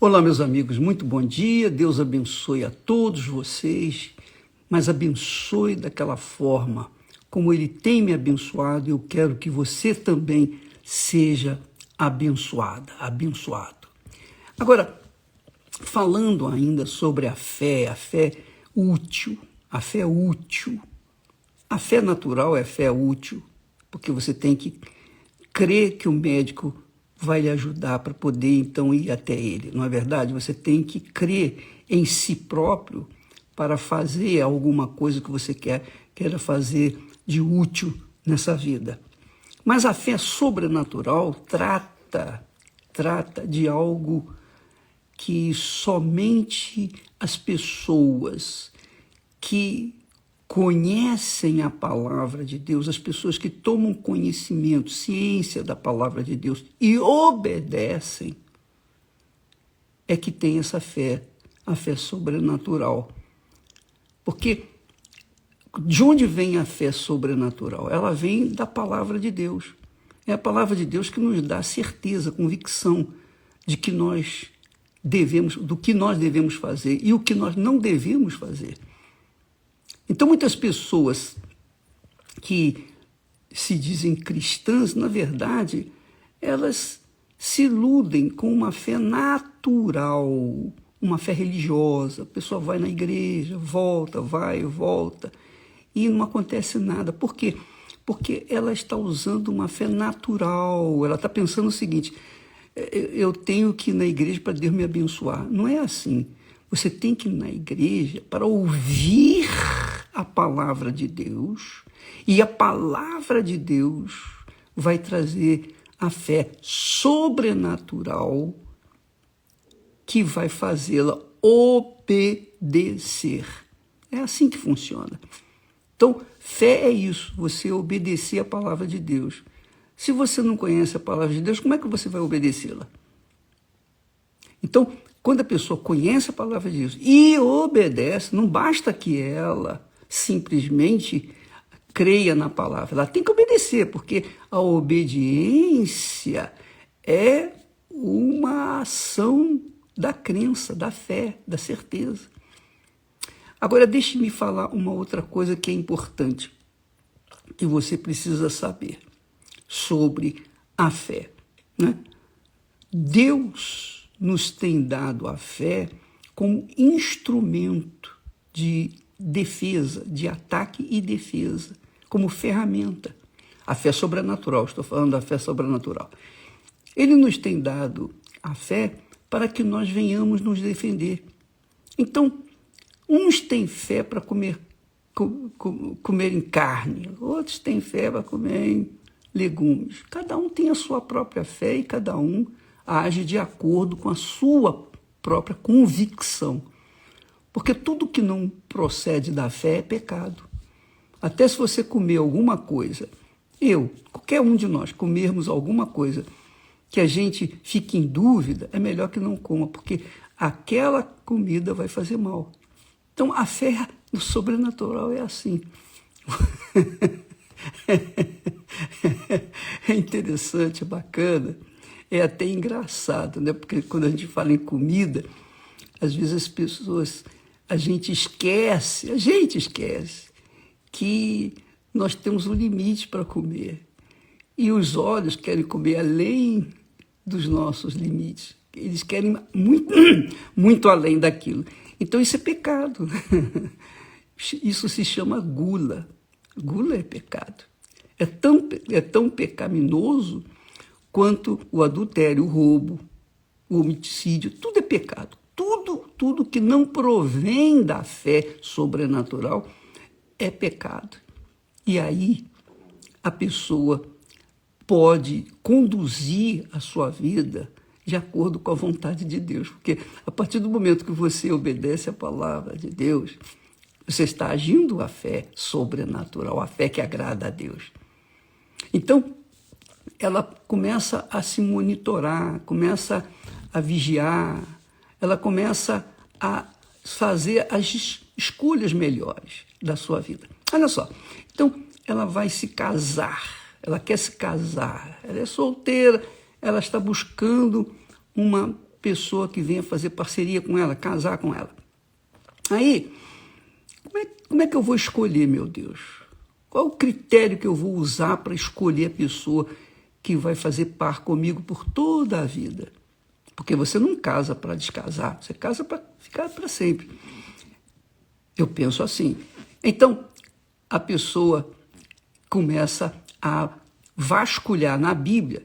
Olá, meus amigos, muito bom dia. Deus abençoe a todos vocês, mas abençoe daquela forma como Ele tem me abençoado. Eu quero que você também seja abençoado. Agora, falando ainda sobre a fé útil, a fé útil. A fé natural é fé útil, porque você tem que crer que o médico vai lhe ajudar para poder, então, ir até ele. Não é verdade? Você tem crer em si próprio para fazer alguma coisa que você queira fazer de útil nessa vida. Mas a fé sobrenatural trata de algo que somente as pessoas que conhecem a palavra de Deus, as pessoas que tomam conhecimento, ciência da palavra de Deus e obedecem, é que tem essa fé, a fé sobrenatural. Porque de onde vem a fé sobrenatural? Ela vem da palavra de Deus. É a palavra de Deus que nos dá certeza, convicção de que do que nós devemos fazer e o que nós não devemos fazer. Então, muitas pessoas que se dizem cristãs, na verdade, elas se iludem com uma fé natural, uma fé religiosa. A pessoa vai na igreja, volta, vai, volta, e não acontece nada. Por quê? Porque ela está usando uma fé natural. Ela está pensando o seguinte: eu tenho que ir na igreja para Deus me abençoar. Não é assim. Você tem que ir na igreja para ouvir a palavra de Deus, e a palavra de Deus vai trazer a fé sobrenatural que vai fazê-la obedecer. É assim que funciona. Então, fé é isso, você obedecer a palavra de Deus. Se você não conhece a palavra de Deus, como é que você vai obedecê-la? Então, quando a pessoa conhece a palavra de Deus e obedece, não basta que ela simplesmente creia na palavra, ela tem que obedecer, porque a obediência é uma ação da crença, da fé, da certeza. Agora, deixe-me falar uma outra coisa que é importante, que você precisa saber sobre a fé, né? Deus nos tem dado a fé como instrumento de defesa, de ataque e defesa, como ferramenta. A fé sobrenatural, estou falando da fé sobrenatural. Ele nos tem dado a fé para que nós venhamos nos defender. Então, uns têm fé para comer em carne, outros têm fé para comer em legumes. Cada um tem a sua própria fé e cada um age de acordo com a sua própria convicção. Porque tudo que não procede da fé é pecado. Até se você comer alguma coisa, qualquer um de nós, comermos alguma coisa que a gente fique em dúvida, é melhor que não coma, porque aquela comida vai fazer mal. Então, a fé no sobrenatural é assim. É interessante, é bacana, é até engraçado, né? Porque quando a gente fala em comida, às vezes as pessoas, a gente esquece que nós temos um limite para comer. E os olhos querem comer além dos nossos limites. Eles querem muito além daquilo. Então isso é pecado. Isso se chama gula. Gula é pecado. É tão pecaminoso quanto o adultério, o roubo, o homicídio. Tudo é pecado. Tudo que não provém da fé sobrenatural é pecado. E aí a pessoa pode conduzir a sua vida de acordo com a vontade de Deus. Porque a partir do momento que você obedece a palavra de Deus, você está agindo a fé sobrenatural, a fé que agrada a Deus. Então, ela começa a se monitorar, começa a vigiar, ela começa a fazer as escolhas melhores da sua vida. Olha só, então ela vai se casar, ela quer se casar, ela é solteira, ela está buscando uma pessoa que venha fazer parceria com ela, casar com ela. Aí, como é que eu vou escolher, meu Deus? Qual o critério que eu vou usar para escolher a pessoa que vai fazer par comigo por toda a vida? Porque você não casa para descasar, você casa para ficar para sempre. Eu penso assim. Então, a pessoa começa a vasculhar na Bíblia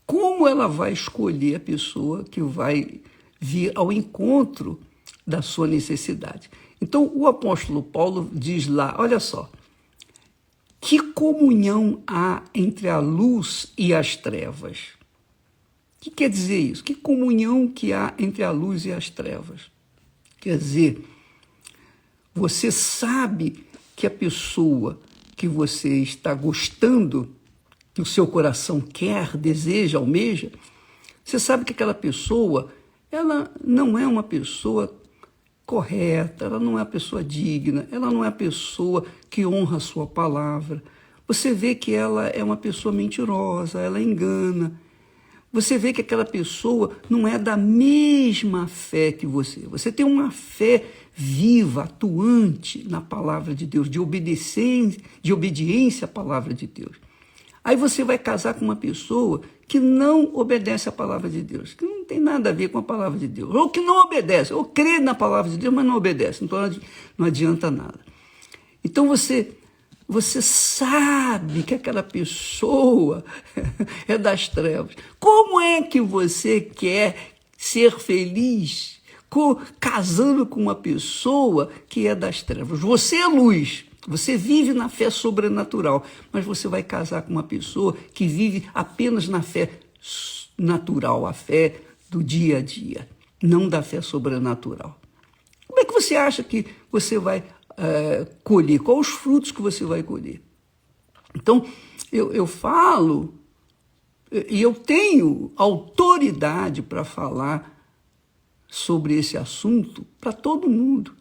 como ela vai escolher a pessoa que vai vir ao encontro da sua necessidade. Então, o apóstolo Paulo diz lá, olha só, que comunhão há entre a luz e as trevas? O que quer dizer isso? Que comunhão que há entre a luz e as trevas? Quer dizer, você sabe que a pessoa que você está gostando, que o seu coração quer, deseja, almeja, você sabe que aquela pessoa, ela não é uma pessoa correta, ela não é a pessoa digna, ela não é a pessoa que honra a sua palavra. Você vê que ela é uma pessoa mentirosa, ela engana. Você vê que aquela pessoa não é da mesma fé que você. Você tem uma fé viva, atuante na palavra de Deus, de obediência à palavra de Deus. Aí você vai casar com uma pessoa que não obedece à palavra de Deus, que não tem nada a ver com a palavra de Deus, ou que não obedece, ou crê na palavra de Deus, mas não obedece, então não adianta nada. Então você sabe que aquela pessoa é das trevas. Como é que você quer ser feliz casando com uma pessoa que é das trevas? Você é luz. Você vive na fé sobrenatural, mas você vai casar com uma pessoa que vive apenas na fé natural, a fé do dia a dia, não da fé sobrenatural. Como é que você acha que você vai colher? Quais os frutos que você vai colher? Então, eu falo, e eu tenho autoridade para falar sobre esse assunto para todo mundo.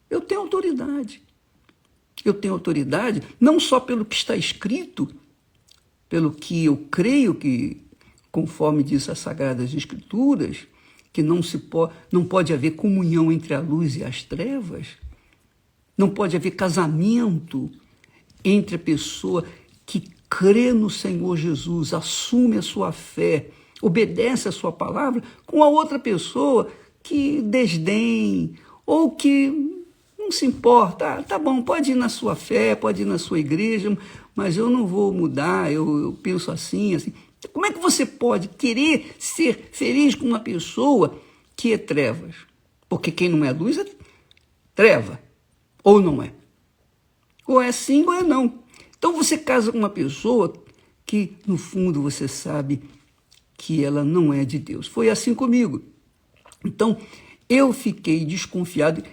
Eu tenho autoridade. Eu tenho autoridade não só pelo que está escrito, pelo que eu creio que, conforme diz as Sagradas Escrituras, que não pode haver comunhão entre a luz e as trevas, não pode haver casamento entre a pessoa que crê no Senhor Jesus, assume a sua fé, obedece a sua palavra, com a outra pessoa que desdém ou que não se importa, tá bom, pode ir na sua fé, pode ir na sua igreja, mas eu não vou mudar, eu penso assim. Como é que você pode querer ser feliz com uma pessoa que é trevas? Porque quem não é luz é treva, ou não é? Ou é sim ou é não. Então você casa com uma pessoa que, no fundo, você sabe que ela não é de Deus. Foi assim comigo. Então, eu fiquei desconfiado.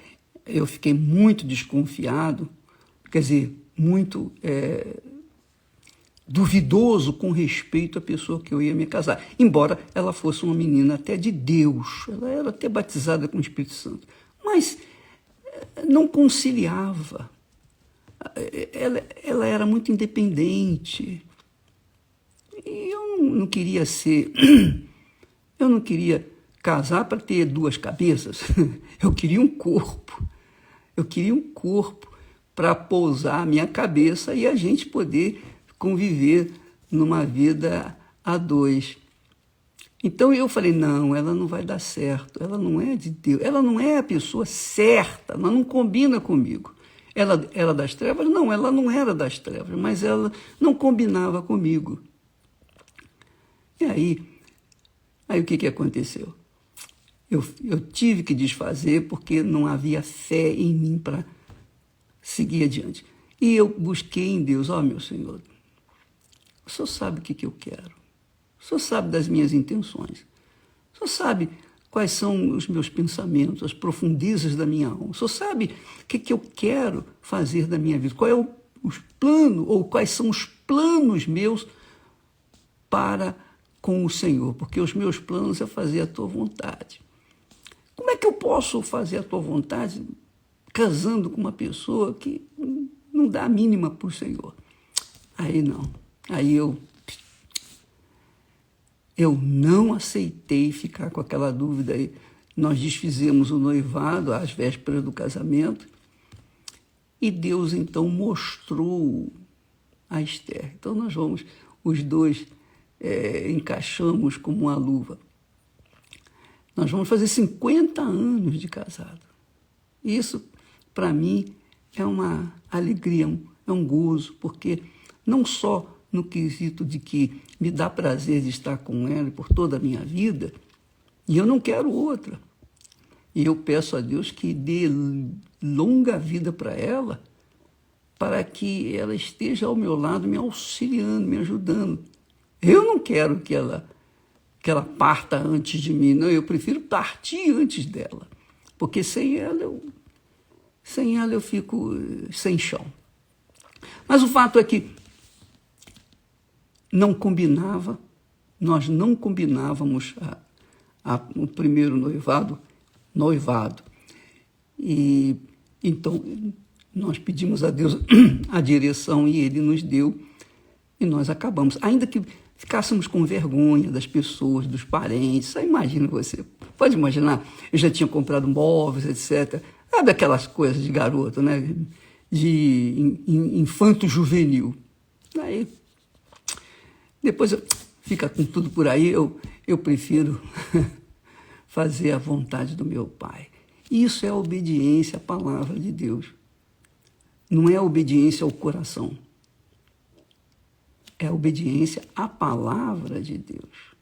Eu fiquei muito desconfiado, quer dizer, muito duvidoso com respeito à pessoa que eu ia me casar, embora ela fosse uma menina até de Deus, ela era até batizada com o Espírito Santo, mas não conciliava, ela era muito independente, e eu não queria eu não queria casar para ter duas cabeças, eu queria um corpo. Eu queria um corpo para pousar a minha cabeça e a gente poder conviver numa vida a dois. Então eu falei, não, ela não vai dar certo, ela não é de Deus, ela não é a pessoa certa, ela não combina comigo. Ela era das trevas? Não, ela não era das trevas, mas ela não combinava comigo. E aí o que aconteceu? Eu tive que desfazer porque não havia fé em mim para seguir adiante. E eu busquei em Deus, meu Senhor, o Senhor sabe o que eu quero. O Senhor sabe das minhas intenções. O Senhor sabe quais são os meus pensamentos, as profundezas da minha alma. O Senhor sabe o que eu quero fazer da minha vida. Qual é os planos, ou quais são os planos meus para com o Senhor. Porque os meus planos é fazer a tua vontade. Como é que eu posso fazer a tua vontade casando com uma pessoa que não dá a mínima para o Senhor? Aí não. Aí eu Eu não aceitei ficar com aquela dúvida aí. Nós desfizemos o noivado às vésperas do casamento e Deus então mostrou a Esther. Então nós vamos, os dois encaixamos como uma luva. Nós vamos fazer 50 anos de casado. Isso, para mim, é uma alegria, é um gozo, porque não só no quesito de que me dá prazer de estar com ela por toda a minha vida, e eu não quero outra. E eu peço a Deus que dê longa vida para ela, para que ela esteja ao meu lado, me auxiliando, me ajudando. Eu não quero que ela parta antes de mim, não, eu prefiro partir antes dela, porque sem ela eu fico sem chão. Mas o fato é que não combinava, nós não combinávamos o primeiro noivado. E então nós pedimos a Deus a direção e Ele nos deu e nós acabamos. Ainda que ficássemos com vergonha das pessoas, dos parentes, só imagina você, pode imaginar, eu já tinha comprado móveis, etc. Sabe aquelas coisas de garoto, né? De infanto-juvenil. Aí, depois fica com tudo por aí, eu prefiro fazer a vontade do meu Pai. Isso é obediência à palavra de Deus. Não é obediência ao coração. É obediência à palavra de Deus.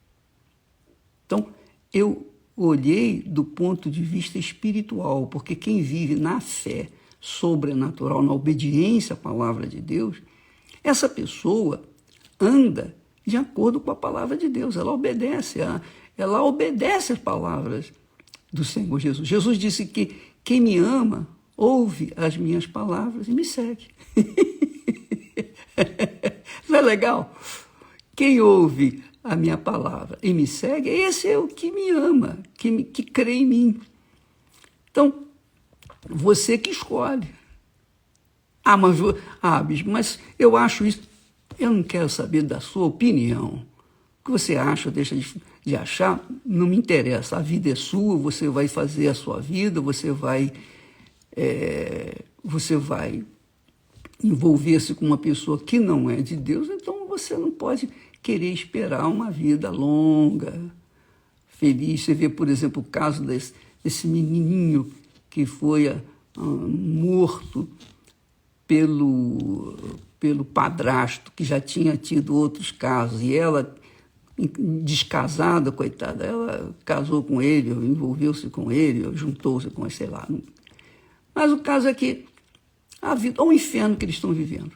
Então, eu olhei do ponto de vista espiritual, porque quem vive na fé sobrenatural, na obediência à palavra de Deus, essa pessoa anda de acordo com a palavra de Deus, ela obedece às palavras do Senhor Jesus. Jesus disse que quem me ama, ouve as minhas palavras e me segue. Não é legal? Quem ouve a minha palavra e me segue, esse é o que me ama, que crê em mim. Então, você que escolhe. Bispo, mas eu acho isso. Eu não quero saber da sua opinião. O que você acha ou deixa de achar, não me interessa. A vida é sua, você vai fazer a sua vida, você vai envolver-se com uma pessoa que não é de Deus, então você não pode querer esperar uma vida longa, feliz. Você vê, por exemplo, o caso desse menininho que foi morto pelo padrasto, que já tinha tido outros casos, e ela, descasada, coitada, ela casou com ele, envolveu-se com ele, juntou-se com ele, sei lá. Mas o caso é que a vida, olha o inferno que eles estão vivendo.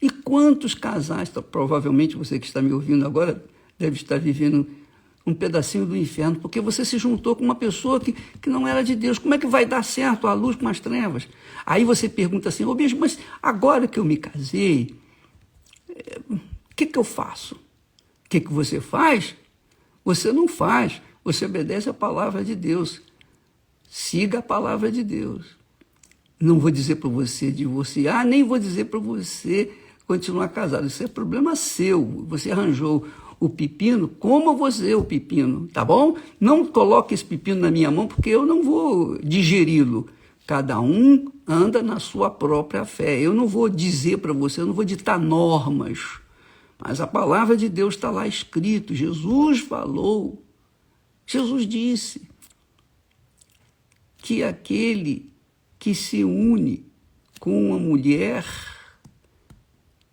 E quantos casais, provavelmente você que está me ouvindo agora, deve estar vivendo um pedacinho do inferno, porque você se juntou com uma pessoa que não era de Deus. Como é que vai dar certo a luz com as trevas? Aí você pergunta assim, bispo, mas agora que eu me casei, o que eu faço? O que você faz? Você não faz, você obedece a palavra de Deus. Siga a palavra de Deus. Não vou dizer para você divorciar, nem vou dizer para você continuar casado. Isso é problema seu. Você arranjou o pepino, coma você o pepino, tá bom? Não coloque esse pepino na minha mão, porque eu não vou digeri-lo. Cada um anda na sua própria fé. Eu não vou dizer para você, eu não vou ditar normas. Mas a palavra de Deus está lá escrito. Jesus falou. Jesus disse que aquele que se une com uma mulher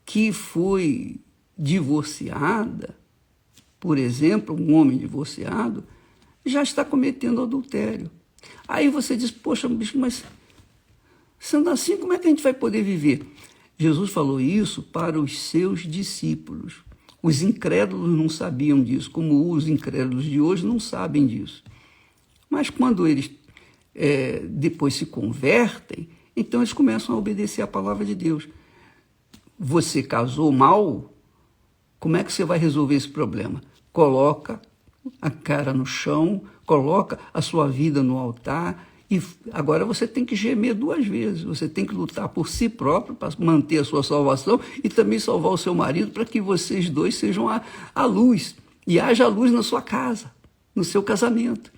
que foi divorciada, por exemplo, um homem divorciado, já está cometendo adultério. Aí você diz, poxa, bicho, mas sendo assim, como é que a gente vai poder viver? Jesus falou isso para os seus discípulos. Os incrédulos não sabiam disso, como os incrédulos de hoje não sabem disso. Mas quando eles depois se convertem, então eles começam a obedecer a palavra de Deus. Você casou mal? Como é que você vai resolver esse problema? Coloca a cara no chão, coloca a sua vida no altar e agora você tem que gemer 2 vezes. Você tem que lutar por si próprio para manter a sua salvação e também salvar o seu marido para que vocês dois sejam a luz. e haja luz na sua casa, no seu casamento.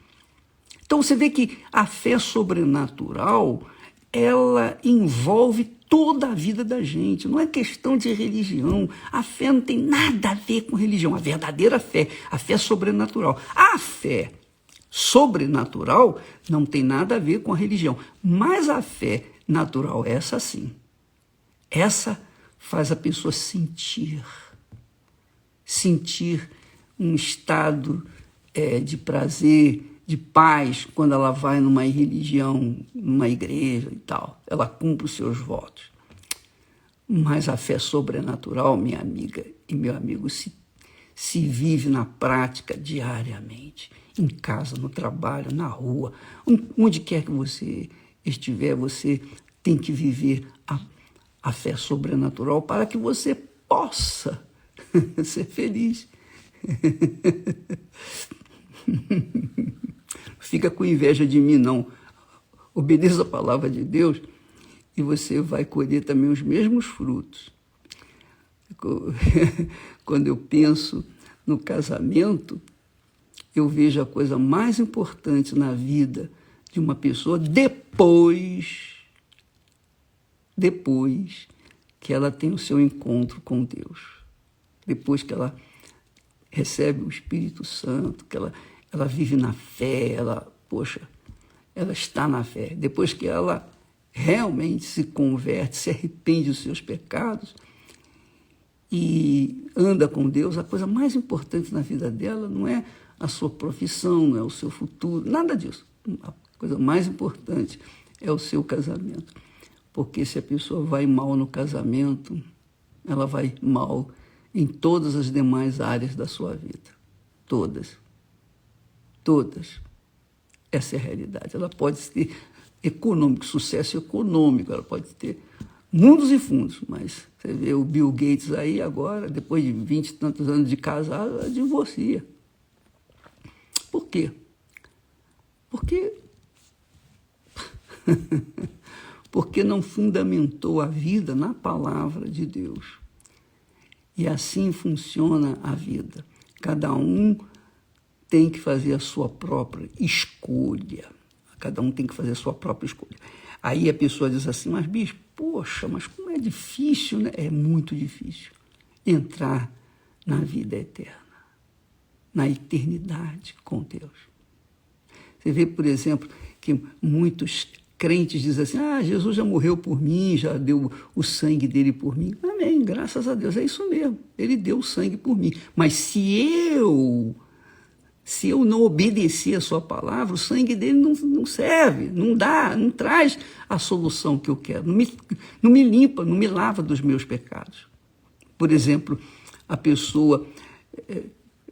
Então você vê que a fé sobrenatural, ela envolve toda a vida da gente, não é questão de religião. A fé não tem nada a ver com religião, a verdadeira fé, a fé sobrenatural. A fé sobrenatural não tem nada a ver com a religião, mas a fé natural, essa sim, essa faz a pessoa sentir um estado de prazer, de paz, quando ela vai numa religião, numa igreja e tal. Ela cumpre os seus votos. Mas a fé sobrenatural, minha amiga e meu amigo, se vive na prática diariamente. Em casa, no trabalho, na rua, onde quer que você estiver, você tem que viver a fé sobrenatural para que você possa ser feliz. Fica com inveja de mim, não. Obedeça a palavra de Deus e você vai colher também os mesmos frutos. Quando eu penso no casamento, eu vejo a coisa mais importante na vida de uma pessoa depois que ela tem o seu encontro com Deus. Depois que ela recebe o Espírito Santo, que ela vive na fé, ela está na fé. Depois que ela realmente se converte, se arrepende dos seus pecados e anda com Deus, a coisa mais importante na vida dela não é a sua profissão, não é o seu futuro, nada disso. A coisa mais importante é o seu casamento. Porque se a pessoa vai mal no casamento, ela vai mal em todas as demais áreas da sua vida. Todas. Todas. Essa é a realidade. Ela pode ter sucesso econômico, ela pode ter mundos e fundos, mas você vê o Bill Gates aí agora, depois de 20 e tantos anos de casado, ela divorcia. Por quê? Porque não fundamentou a vida na palavra de Deus. E assim funciona a vida. Cada um tem que fazer a sua própria escolha. Cada um tem que fazer a sua própria escolha. Aí a pessoa diz assim, mas bispo, poxa, mas como é difícil, né? É muito difícil entrar na vida eterna, na eternidade com Deus. Você vê, por exemplo, que muitos crentes dizem assim, Jesus já morreu por mim, já deu o sangue dele por mim. Amém, graças a Deus, é isso mesmo. Ele deu o sangue por mim. Mas se eu não obedecer a sua palavra, o sangue dele não serve, não dá, não traz a solução que eu quero, não me limpa, não me lava dos meus pecados. Por exemplo, a pessoa,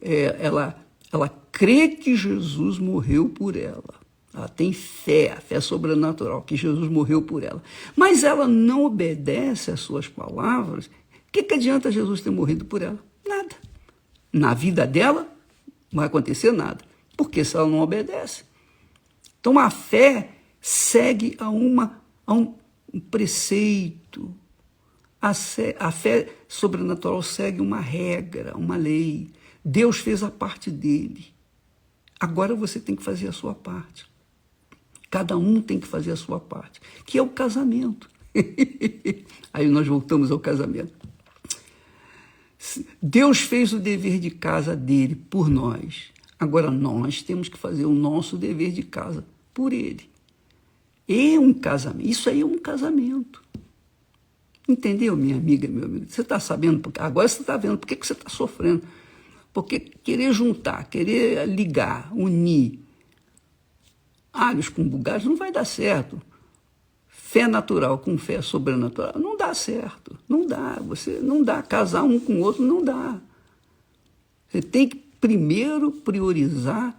ela crê que Jesus morreu por ela. Ela tem fé, a fé sobrenatural, que Jesus morreu por ela. Mas ela não obedece às suas palavras. O que adianta Jesus ter morrido por ela? Nada. Na vida dela, não vai acontecer nada. Porque se ela não obedece. Então a fé segue a um preceito. A fé sobrenatural segue uma regra, uma lei. Deus fez a parte dele. Agora você tem que fazer a sua parte. Cada um tem que fazer a sua parte, que é o casamento. Aí nós voltamos ao casamento. Deus fez o dever de casa dele por nós. Agora nós temos que fazer o nosso dever de casa por ele. É um casamento. Isso aí é um casamento. Entendeu, minha amiga, meu amigo? Você está sabendo? Agora você está vendo por que você está sofrendo. Porque querer juntar, querer ligar, unir alhos com bugalhos não vai dar certo. Fé natural com fé sobrenatural não dá certo. Não dá. Você não dá. Casar um com o outro não dá. Você tem que primeiro priorizar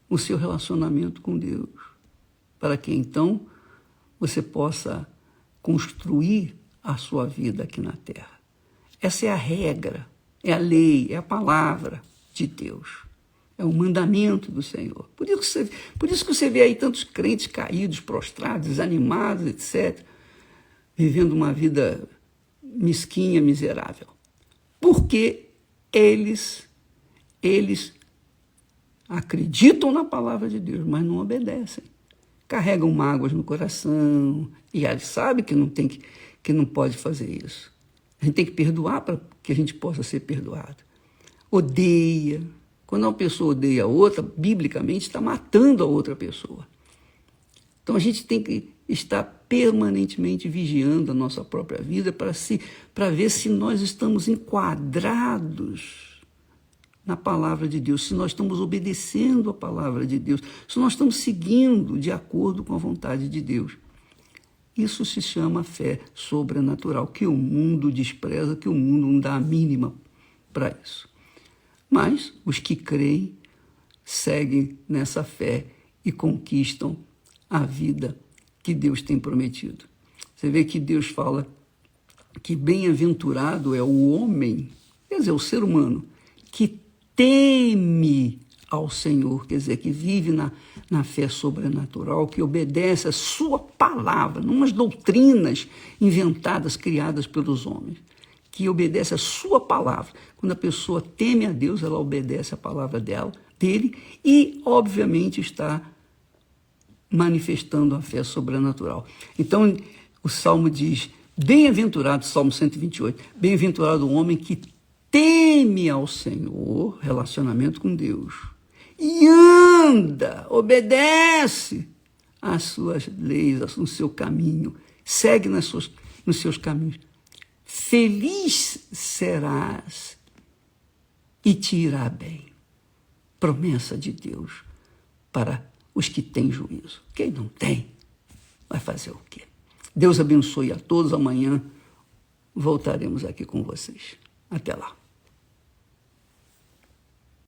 o seu relacionamento com Deus, para que então você possa construir a sua vida aqui na Terra. Essa é a regra, é a lei, é a palavra de Deus. É o mandamento do Senhor. Por isso que você vê aí tantos crentes caídos, prostrados, desanimados, etc., vivendo uma vida mesquinha, miserável. Porque eles acreditam na palavra de Deus, mas não obedecem. Carregam mágoas no coração e eles sabem que não pode fazer isso. A gente tem que perdoar para que a gente possa ser perdoado. Odeia. Quando uma pessoa odeia a outra, biblicamente está matando a outra pessoa. Então a gente tem que estar permanentemente vigiando a nossa própria vida para ver se nós estamos enquadrados na palavra de Deus, se nós estamos obedecendo a palavra de Deus, se nós estamos seguindo de acordo com a vontade de Deus. Isso se chama fé sobrenatural, que o mundo despreza, que o mundo não dá a mínima para isso. Mas os que creem seguem nessa fé e conquistam a vida que Deus tem prometido. Você vê que Deus fala que bem-aventurado é o homem, quer dizer, o ser humano, que teme ao Senhor, quer dizer, que vive na fé sobrenatural, que obedece a sua palavra, não as doutrinas inventadas, criadas pelos homens, que obedece a sua palavra. Quando a pessoa teme a Deus, ela obedece a palavra dele e, obviamente, está manifestando a fé sobrenatural. Então, o Salmo diz, bem-aventurado, Salmo 128, bem-aventurado o homem que teme ao Senhor, relacionamento com Deus, e anda, obedece às suas leis, no seu caminho, segue nos seus caminhos. Feliz serás e te irá bem. Promessa de Deus para os que têm juízo. Quem não tem, vai fazer o quê? Deus abençoe a todos. Amanhã voltaremos aqui com vocês. Até lá.